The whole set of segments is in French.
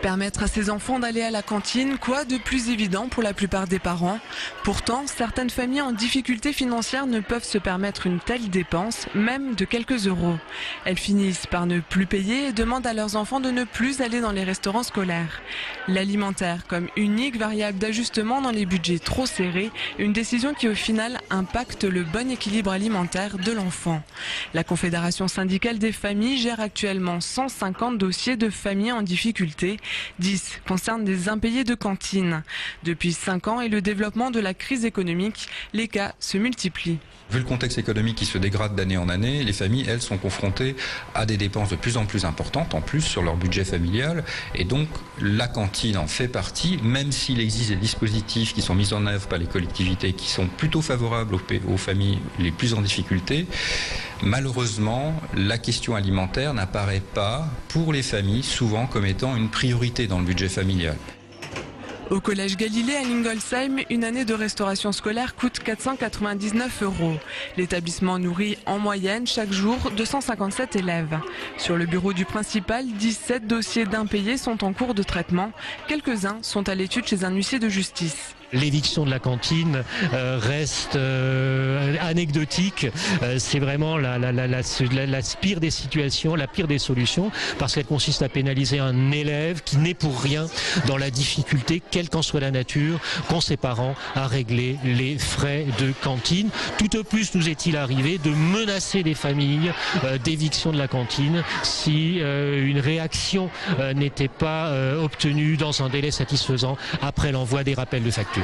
Permettre à ses enfants d'aller à la cantine, quoi de plus évident pour la plupart des parents? Pourtant, certaines familles en difficulté financière ne peuvent se permettre une telle dépense, même de quelques euros. Elles finissent par ne plus payer et demandent à leurs enfants de ne plus aller dans les restaurants scolaires. L'alimentaire comme unique variable d'ajustement dans les budgets trop serrés, une décision qui au final impacte le bon équilibre alimentaire de l'enfant. La Confédération syndicale des familles gère actuellement 150 dossiers de familles en difficulté. 10 concernent des impayés de cantine. Depuis 5 ans et le développement de la crise économique, les cas se multiplient. Vu le contexte économique qui se dégrade d'année en année, les familles, elles, sont confrontées à des dépenses de plus en plus importantes, en plus sur leur budget familial. Et donc, la cantine en fait partie, même s'il existe des dispositifs qui sont mis en œuvre par les collectivités qui sont plutôt favorables aux familles les plus en difficulté. Malheureusement, la question alimentaire n'apparaît pas pour les familles souvent comme étant une priorité dans le budget familial. Au collège Galilée à Lingolsheim, une année de restauration scolaire coûte 499 €. L'établissement nourrit en moyenne chaque jour 257 élèves. Sur le bureau du principal, 17 dossiers d'impayés sont en cours de traitement. Quelques-uns sont à l'étude chez un huissier de justice. L'éviction de la cantine reste anecdotique. C'est vraiment la pire des situations, la pire des solutions, parce qu'elle consiste à pénaliser un élève qui n'est pour rien dans la difficulté, quelle qu'en soit la nature, qu'ont ses parents à régler les frais de cantine. Tout au plus nous est-il arrivé de menacer les familles d'éviction de la cantine si une réaction n'était pas obtenue dans un délai satisfaisant après l'envoi des rappels de facture.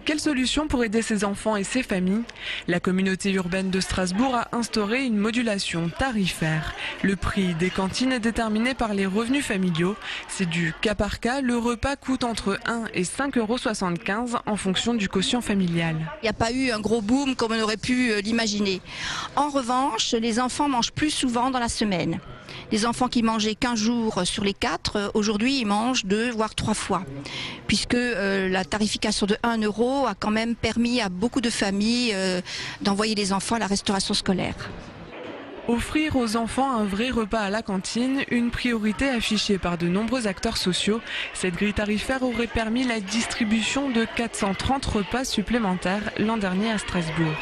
Quelle solution pour aider ces enfants et ces familles? La communauté urbaine de Strasbourg a instauré une modulation tarifaire. Le prix des cantines est déterminé par les revenus familiaux. C'est du cas par cas. Le repas coûte entre 1 et 5,75 € en fonction du quotient familial. Il n'y a pas eu un gros boom comme on aurait pu l'imaginer. En revanche, les enfants mangent plus souvent dans la semaine. Les enfants qui mangeaient qu'un jour sur les 4, aujourd'hui ils mangent 2 voire 3 fois. Puisque la tarification de 1 € a quand même permis à beaucoup de familles d'envoyer les enfants à la restauration scolaire. Offrir aux enfants un vrai repas à la cantine, une priorité affichée par de nombreux acteurs sociaux. Cette grille tarifaire aurait permis la distribution de 430 repas supplémentaires l'an dernier à Strasbourg.